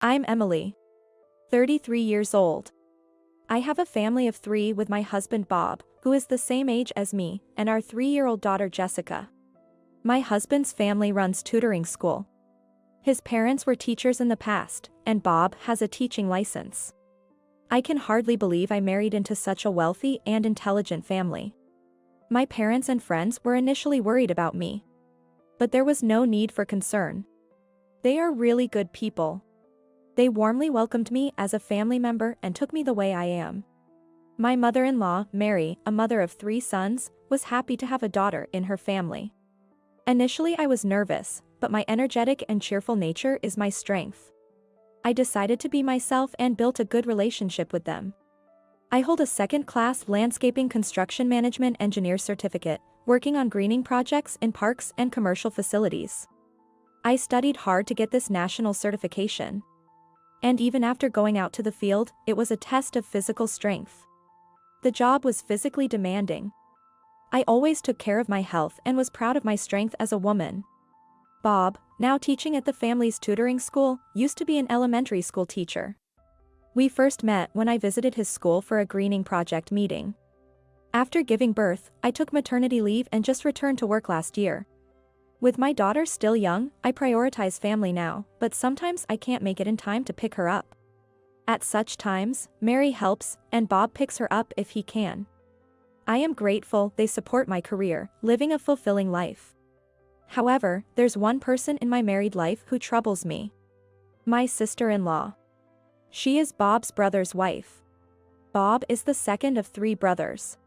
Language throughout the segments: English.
I'm Emily, 33 years old. I have a family of 3 with my husband Bob, who is the same age as me, and our 3-year-old daughter Jessica. My husband's family runs tutoring school. His parents were teachers in the past, and Bob has a teaching license. I can hardly believe I married into such a wealthy and intelligent family. My parents and friends were initially worried about me. But there was no need for concern. They are really good people. They warmly welcomed me as a family member and took me the way I am. My mother-in-law, Mary, a mother of 3 sons, was happy to have a daughter in her family. Initially I was nervous, but my energetic and cheerful nature is my strength. I decided to be myself and built a good relationship with them. I hold a second-class landscaping construction management engineer certificate, working on greening projects in parks and commercial facilities. I studied hard to get this national certification. And even after going out to the field, it was a test of physical strength. The job was physically demanding. I always took care of my health and was proud of my strength as a woman. Bob, now teaching at the family's tutoring school, used to be an elementary school teacher. We first met when I visited his school for a greening project meeting. After giving birth, I took maternity leave and just returned to work last year. With my daughter still young, I prioritize family now, but sometimes I can't make it in time to pick her up. At such times, Mary helps, and Bob picks her up if he can. I am grateful they support my career, living a fulfilling life. However, there's one person in my married life who troubles me. My sister-in-law. She is Bob's brother's wife. Bob is the second of 3 brothers.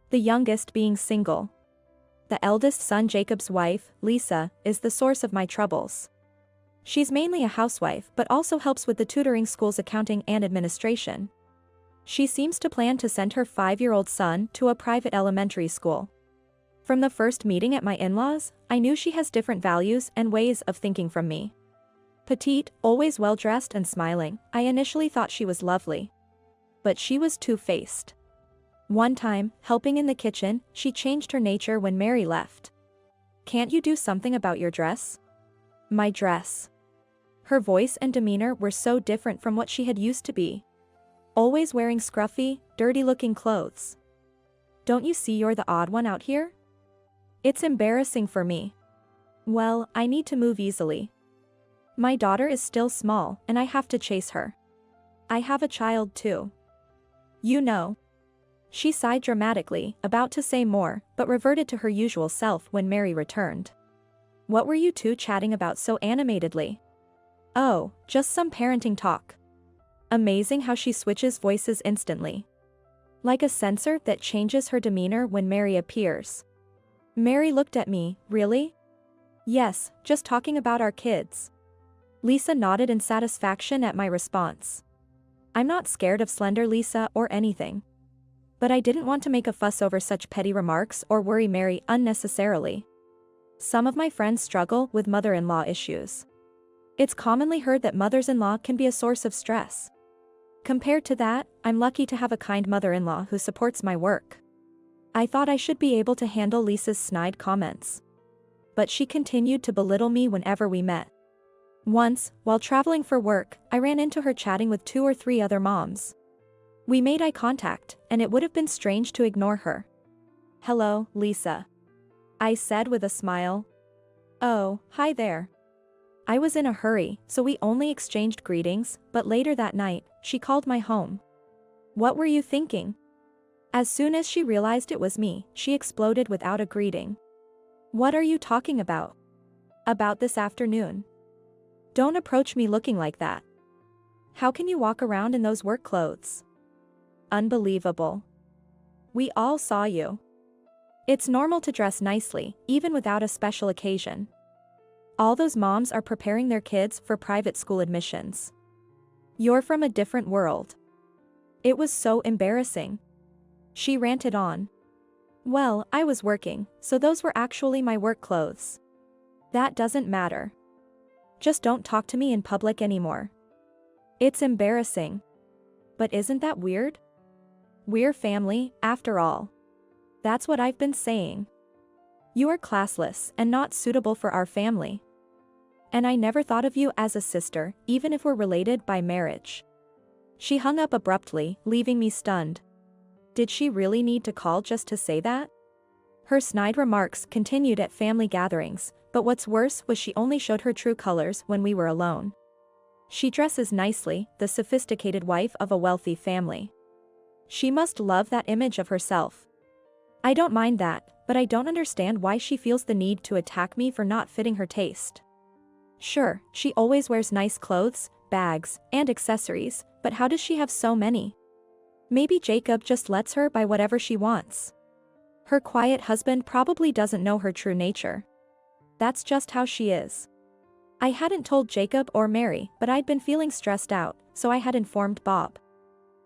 The youngest being single. The eldest son, Jacob's wife, Lisa, is the source of my troubles. She's mainly a housewife but also helps with the tutoring school's accounting and administration. She seems to plan to send her 5-year-old son to a private elementary school. From the first meeting at my in-laws, I knew she has different values and ways of thinking from me. Petite, always well-dressed and smiling, I initially thought she was lovely. But she was two-faced. One time, helping in the kitchen, she changed her nature when Mary left. "Can't you do something about your dress?" My dress. Her voice and demeanor were so different from what she had used to be. Always wearing scruffy, dirty-looking clothes. "Don't you see you're the odd one out here?" It's embarrassing for me. Well, I need to move easily. My daughter is still small, and I have to chase her. I have a child too. You know. She sighed dramatically, about to say more, but reverted to her usual self when Mary returned. "What were you 2 chatting about so animatedly?" "Oh, just some parenting talk." Amazing how she switches voices instantly. Like a sensor that changes her demeanor when Mary appears. Mary looked at me, "Really?" "Yes, just talking about our kids." Lisa nodded in satisfaction at my response. I'm not scared of slender Lisa or anything. But I didn't want to make a fuss over such petty remarks or worry Mary unnecessarily. Some of my friends struggle with mother-in-law issues. It's commonly heard that mothers-in-law can be a source of stress. Compared to that, I'm lucky to have a kind mother-in-law who supports my work. I thought I should be able to handle Lisa's snide comments. But she continued to belittle me whenever we met. Once, while traveling for work, I ran into her chatting with 2 or 3 other moms. We made eye contact, and it would have been strange to ignore her. "Hello, Lisa," I said with a smile. "Oh, hi there." I was in a hurry, so we only exchanged greetings, but later that night, she called my home. "What were you thinking?" As soon as she realized it was me, she exploded without a greeting. "What are you talking about?" "About this afternoon." "Don't approach me looking like that. How can you walk around in those work clothes?" "Unbelievable. We all saw you." It's normal to dress nicely, even without a special occasion. All those moms are preparing their kids for private school admissions. You're from a different world. It was so embarrassing. She ranted on. Well, I was working, so those were actually my work clothes. That doesn't matter. Just don't talk to me in public anymore. It's embarrassing. But isn't that weird? We're family, after all. That's what I've been saying. You are classless and not suitable for our family. And I never thought of you as a sister, even if we're related by marriage." She hung up abruptly, leaving me stunned. Did she really need to call just to say that? Her snide remarks continued at family gatherings, but what's worse was she only showed her true colors when we were alone. She dresses nicely, the sophisticated wife of a wealthy family. She must love that image of herself. I don't mind that, but I don't understand why she feels the need to attack me for not fitting her taste. Sure, she always wears nice clothes, bags, and accessories, but how does she have so many? Maybe Jacob just lets her buy whatever she wants. Her quiet husband probably doesn't know her true nature. That's just how she is. I hadn't told Jacob or Mary, but I'd been feeling stressed out, so I had informed Bob.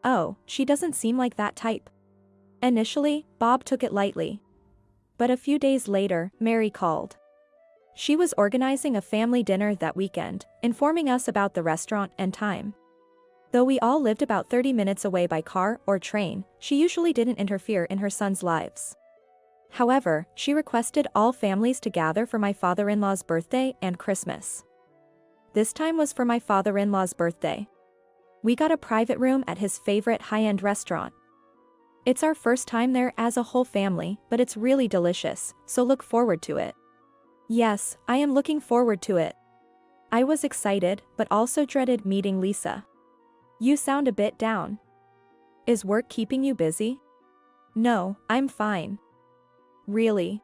Oh, she doesn't seem like that type. Initially, Bob took it lightly. But a few days later, Mary called. She was organizing a family dinner that weekend, informing us about the restaurant and time. Though we all lived about 30 minutes away by car or train, she usually didn't interfere in her sons' lives. However, she requested all families to gather for my father-in-law's birthday and Christmas. This time was for my father-in-law's birthday. We got a private room at his favorite high-end restaurant. It's our first time there as a whole family, but it's really delicious, so look forward to it. Yes, I am looking forward to it. I was excited, but also dreaded meeting Lisa. You sound a bit down. Is work keeping you busy? No, I'm fine. Really?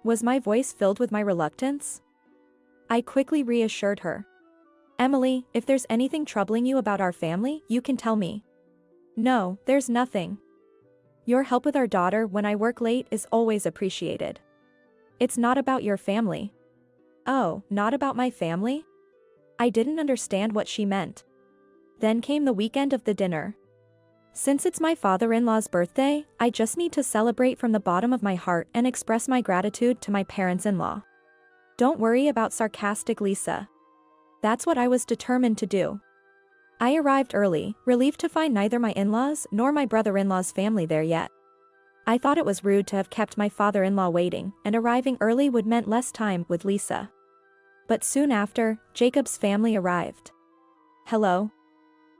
Was my voice filled with my reluctance? I quickly reassured her. Emily, if there's anything troubling you about our family, you can tell me. No, there's nothing. Your help with our daughter when I work late is always appreciated. It's not about your family. Oh, not about my family? I didn't understand what she meant. Then came the weekend of the dinner. Since it's my father-in-law's birthday, I just need to celebrate from the bottom of my heart and express my gratitude to my parents-in-law. Don't worry about sarcastic Lisa. That's what I was determined to do. I arrived early, relieved to find neither my in-laws nor my brother-in-law's family there yet. I thought it was rude to have kept my father-in-law waiting, and arriving early would meant less time with Lisa. But soon after, Jacob's family arrived. Hello.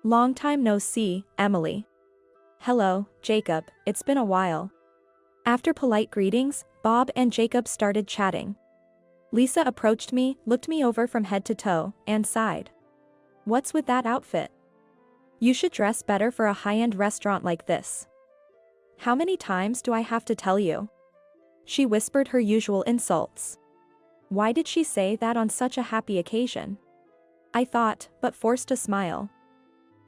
Long time no see, Emily. Hello, Jacob, it's been a while. After polite greetings, Bob and Jacob started chatting. Lisa approached me, looked me over from head to toe, and sighed. What's with that outfit? You should dress better for a high-end restaurant like this. How many times do I have to tell you? She whispered her usual insults. Why did she say that on such a happy occasion? I thought, but forced a smile.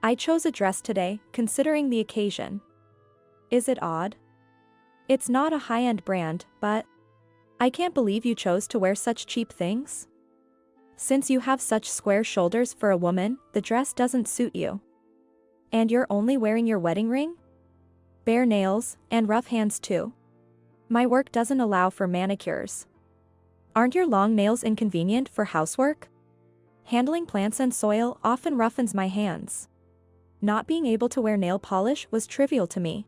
I chose a dress today, considering the occasion. Is it odd? It's not a high-end brand, but I can't believe you chose to wear such cheap things. Since you have such square shoulders for a woman, the dress doesn't suit you. And you're only wearing your wedding ring? Bare nails, and rough hands too. My work doesn't allow for manicures. Aren't your long nails inconvenient for housework? Handling plants and soil often roughens my hands. Not being able to wear nail polish was trivial to me.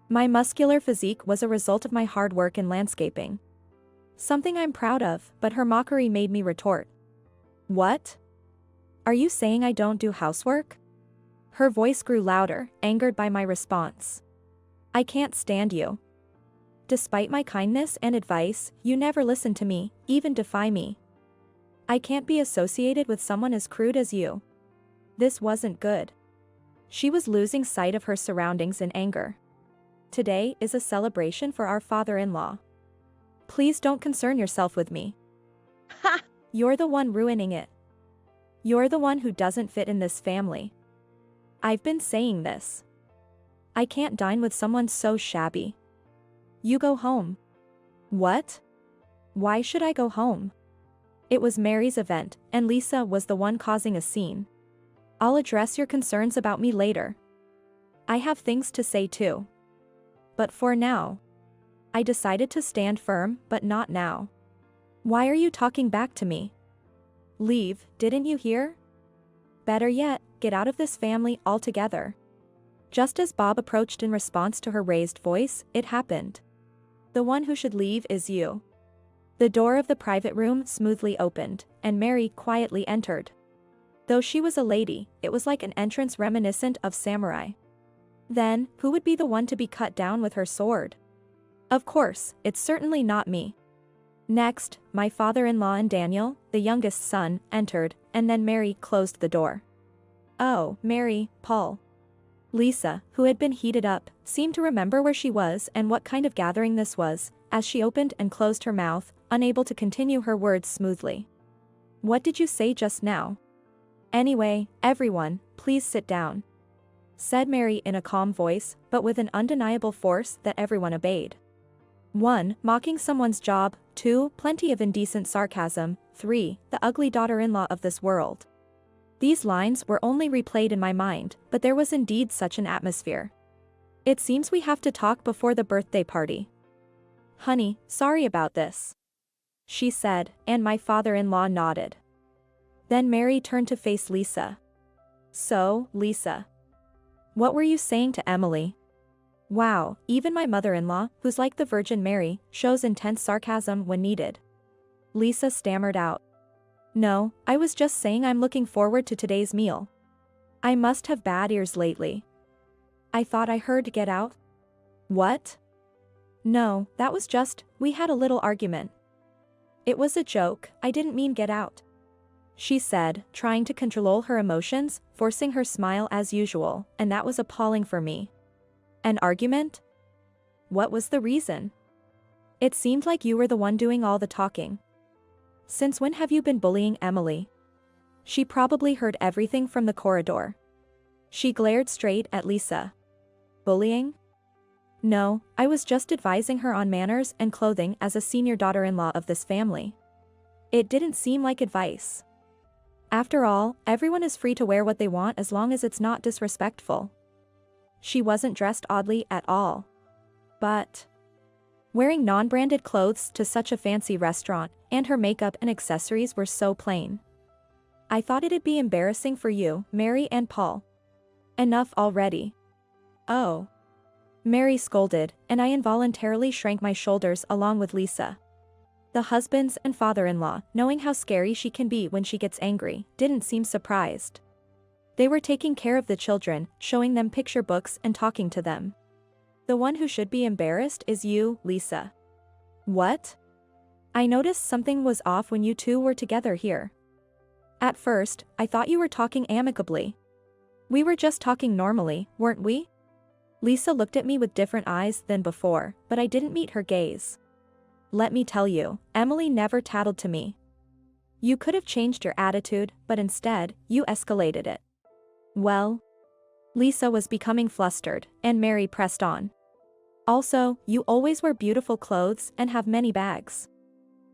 My muscular physique was a result of my hard work in landscaping. Something I'm proud of, but her mockery made me retort. What? Are you saying I don't do housework? Her voice grew louder, angered by my response. I can't stand you. Despite my kindness and advice, you never listen to me, even defy me. I can't be associated with someone as crude as you. This wasn't good. She was losing sight of her surroundings in anger. Today is a celebration for our father-in-law. Please don't concern yourself with me. Ha! You're the one ruining it. You're the one who doesn't fit in this family. I've been saying this. I can't dine with someone so shabby. You go home. What? Why should I go home? It was Mary's event, and Lisa was the one causing a scene. I'll address your concerns about me later. I have things to say too. But for now, I decided to stand firm, but not now. Why are you talking back to me? Leave, didn't you hear? Better yet, get out of this family altogether. Just as Bob approached in response to her raised voice, it happened. The one who should leave is you. The door of the private room smoothly opened, and Mary quietly entered. Though she was a lady, it was like an entrance reminiscent of samurai. Then, who would be the one to be cut down with her sword? Of course, it's certainly not me. Next, my father-in-law and Daniel, the youngest son, entered, and then Mary closed the door. Oh, Mary, Paul. Lisa, who had been heated up, seemed to remember where she was and what kind of gathering this was, as she opened and closed her mouth, unable to continue her words smoothly. What did you say just now? Anyway, everyone, please sit down, said Mary in a calm voice, but with an undeniable force that everyone obeyed. 1. Mocking someone's job. 2. Plenty of indecent sarcasm. 3. The ugly daughter-in-law of this world. These lines were only replayed in my mind, but there was indeed such an atmosphere. It seems we have to talk before the birthday party. Honey, sorry about this, she said, and my father-in-law nodded. Then Mary turned to face Lisa. So, Lisa, what were you saying to Emily? Wow, even my mother-in-law, who's like the Virgin Mary, shows intense sarcasm when needed. Lisa stammered out. No, I was just saying I'm looking forward to today's meal. I must have bad ears lately. I thought I heard get out. What? No, that was just, we had a little argument. It was a joke, I didn't mean get out, she said, trying to control her emotions, forcing her smile as usual, and that was appalling for me. An argument? What was the reason? It seemed like you were the one doing all the talking. Since when have you been bullying Emily? She probably heard everything from the corridor. She glared straight at Lisa. Bullying? No, I was just advising her on manners and clothing as a senior daughter-in-law of this family. It didn't seem like advice. After all, everyone is free to wear what they want as long as it's not disrespectful. She wasn't dressed oddly at all. But wearing non-branded clothes to such a fancy restaurant, and her makeup and accessories were so plain. I thought it'd be embarrassing for you, Mary and Paul. Enough already. Oh. Mary scolded, and I involuntarily shrank my shoulders along with Lisa. The husbands and father-in-law, knowing how scary she can be when she gets angry, didn't seem surprised. They were taking care of the children, showing them picture books and talking to them. The one who should be embarrassed is you, Lisa. What? I noticed something was off when you two were together here. At first, I thought you were talking amicably. We were just talking normally, weren't we? Lisa looked at me with different eyes than before, but I didn't meet her gaze. Let me tell you, Emily never tattled to me. You could have changed your attitude, but instead, you escalated it. Well? Lisa was becoming flustered, and Mary pressed on. Also, you always wear beautiful clothes and have many bags.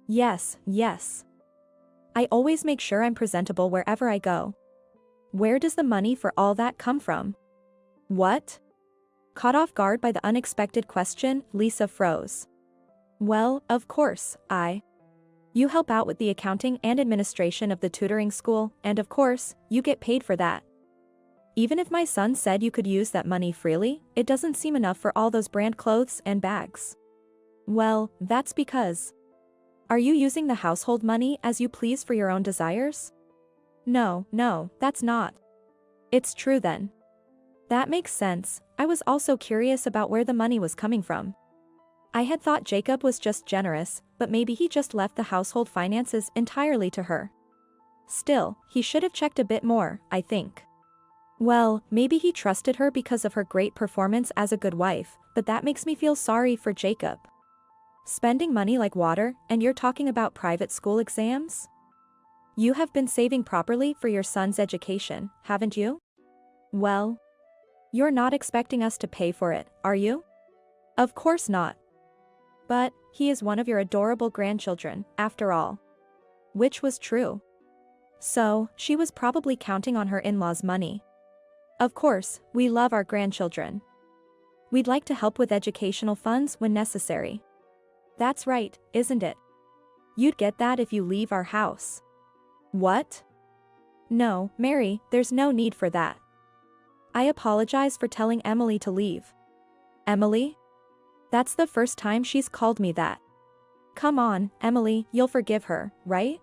Yes, yes. I always make sure I'm presentable wherever I go. Where does the money for all that come from? What? Caught off guard by the unexpected question, Lisa froze. Well, of course, You help out with the accounting and administration of the tutoring school, and of course, you get paid for that. Even if my son said you could use that money freely, it doesn't seem enough for all those brand clothes and bags. Well, that's because. Are you using the household money as you please for your own desires? No, that's not. It's true then. That makes sense. I was also curious about where the money was coming from. I had thought Jacob was just generous, but maybe he just left the household finances entirely to her. Still, he should have checked a bit more, I think. Well, maybe he trusted her because of her great performance as a good wife, but that makes me feel sorry for Jacob. Spending money like water, and you're talking about private school exams? You have been saving properly for your son's education, haven't you? Well, you're not expecting us to pay for it, are you? Of course not. But, he is one of your adorable grandchildren, after all. Which was true. So, she was probably counting on her in-laws' money. Of course, we love our grandchildren. We'd like to help with educational funds when necessary. That's right, isn't it? You'd get that if you leave our house. What? No, Mary, there's no need for that. I apologize for telling Emily to leave. Emily? That's the first time she's called me that. Come on, Emily, you'll forgive her, right?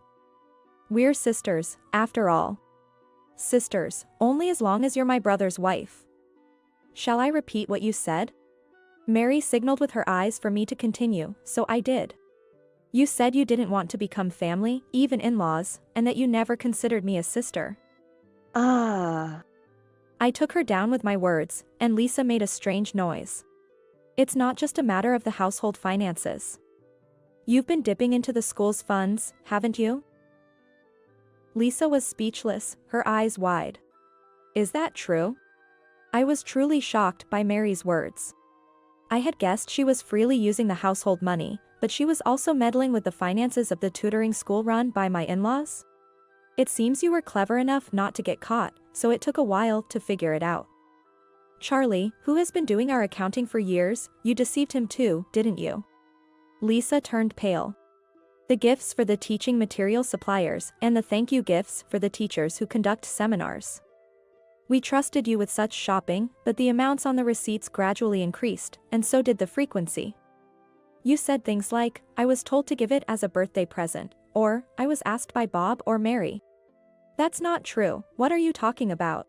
We're sisters, after all. Sisters, only as long as you're my brother's wife. Shall I repeat what you said? Mary signaled with her eyes for me to continue, so I did. You said you didn't want to become family, even in-laws, and that you never considered me a sister. Ah. I took her down with my words, and Lisa made a strange noise. It's not just a matter of the household finances. You've been dipping into the school's funds, haven't you? Lisa was speechless, her eyes wide. Is that true? I was truly shocked by Mary's words. I had guessed she was freely using the household money, but she was also meddling with the finances of the tutoring school run by my in-laws? It seems you were clever enough not to get caught, so it took a while to figure it out. Charlie, who has been doing our accounting for years, you deceived him too, didn't you? Lisa turned pale. The gifts for the teaching material suppliers and the thank you gifts for the teachers who conduct seminars. We trusted you with such shopping, but the amounts on the receipts gradually increased, and so did the frequency. You said things like, I was told to give it as a birthday present, or, I was asked by Bob or Mary. That's not true, what are you talking about?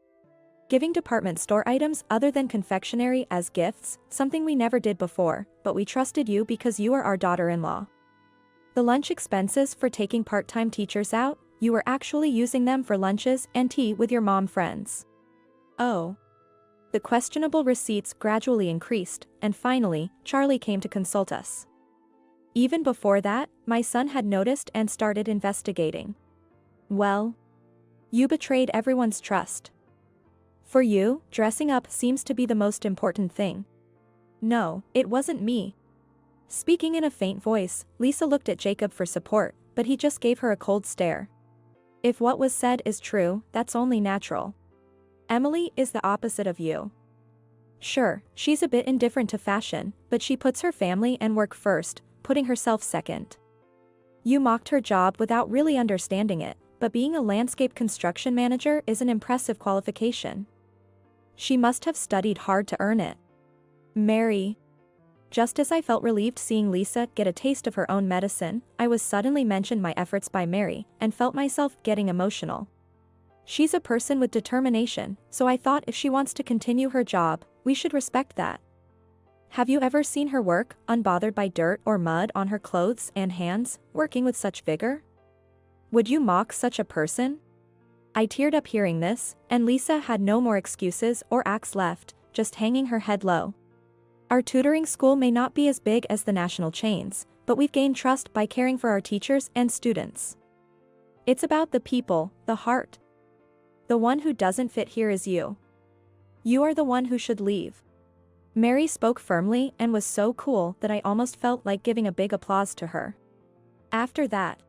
Giving department store items other than confectionery as gifts, something we never did before, but we trusted you because you are our daughter-in-law. The lunch expenses for taking part-time teachers out, you were actually using them for lunches and tea with your mom friends. Oh. The questionable receipts gradually increased, and finally, Charlie came to consult us. Even before that, my son had noticed and started investigating. Well, you betrayed everyone's trust. For you, dressing up seems to be the most important thing. No, it wasn't me. Speaking in a faint voice, Lisa looked at Jacob for support, but he just gave her a cold stare. If what was said is true, that's only natural. Emily is the opposite of you. Sure, she's a bit indifferent to fashion, but she puts her family and work first, putting herself second. You mocked her job without really understanding it, but being a landscape construction manager is an impressive qualification. She must have studied hard to earn it. Mary. Just as I felt relieved seeing Lisa get a taste of her own medicine, I was suddenly mentioned my efforts by Mary, and felt myself getting emotional. She's a person with determination, so I thought if she wants to continue her job, we should respect that. Have you ever seen her work, unbothered by dirt or mud on her clothes and hands, working with such vigor? Would you mock such a person? I teared up hearing this, and Lisa had no more excuses or acts left, just hanging her head low. Our tutoring school may not be as big as the national chains, but we've gained trust by caring for our teachers and students. It's about the people, the heart. The one who doesn't fit here is you. You are the one who should leave. Mary spoke firmly and was so cool that I almost felt like giving a big applause to her. After that,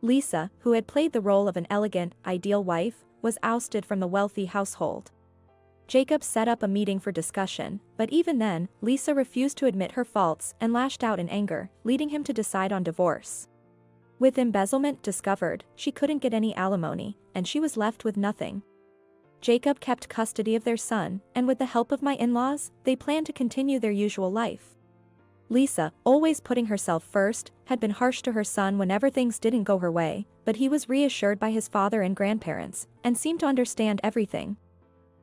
Lisa, who had played the role of an elegant, ideal wife, was ousted from the wealthy household. Jacob set up a meeting for discussion, but even then, Lisa refused to admit her faults and lashed out in anger, leading him to decide on divorce. With embezzlement discovered, she couldn't get any alimony, and she was left with nothing. Jacob kept custody of their son, and with the help of my in-laws, they planned to continue their usual life. Lisa, always putting herself first, had been harsh to her son whenever things didn't go her way, but he was reassured by his father and grandparents, and seemed to understand everything.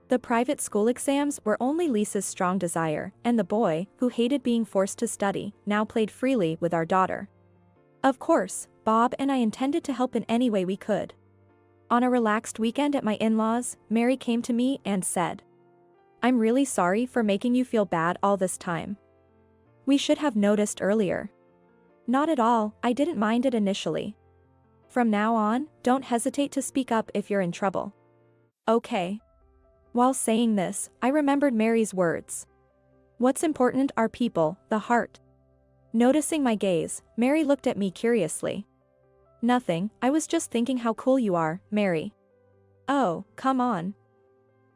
The private school exams were only Lisa's strong desire, and the boy, who hated being forced to study, now played freely with our daughter. Of course, Bob and I intended to help in any way we could. On a relaxed weekend at my in-laws, Mary came to me and said, "I'm really sorry for making you feel bad all this time. We should have noticed earlier." "Not at all, I didn't mind it initially. From now on, don't hesitate to speak up if you're in trouble." "Okay." While saying this, I remembered Mary's words. What's important are people, the heart. Noticing my gaze, Mary looked at me curiously. "Nothing, I was just thinking how cool you are, Mary." "Oh, come on.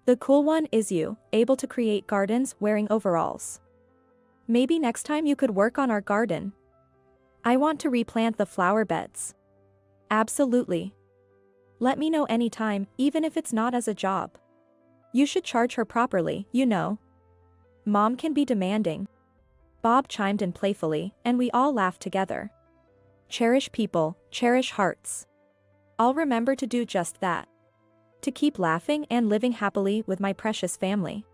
The cool one is you, able to create gardens wearing overalls. Maybe next time you could work on our garden. I want to replant the flower beds." "Absolutely. Let me know anytime, even if it's not as a job. You should charge her properly, you know. Mom can be demanding." Bob chimed in playfully, and we all laughed together. Cherish people, cherish hearts. I'll remember to do just that. To keep laughing and living happily with my precious family.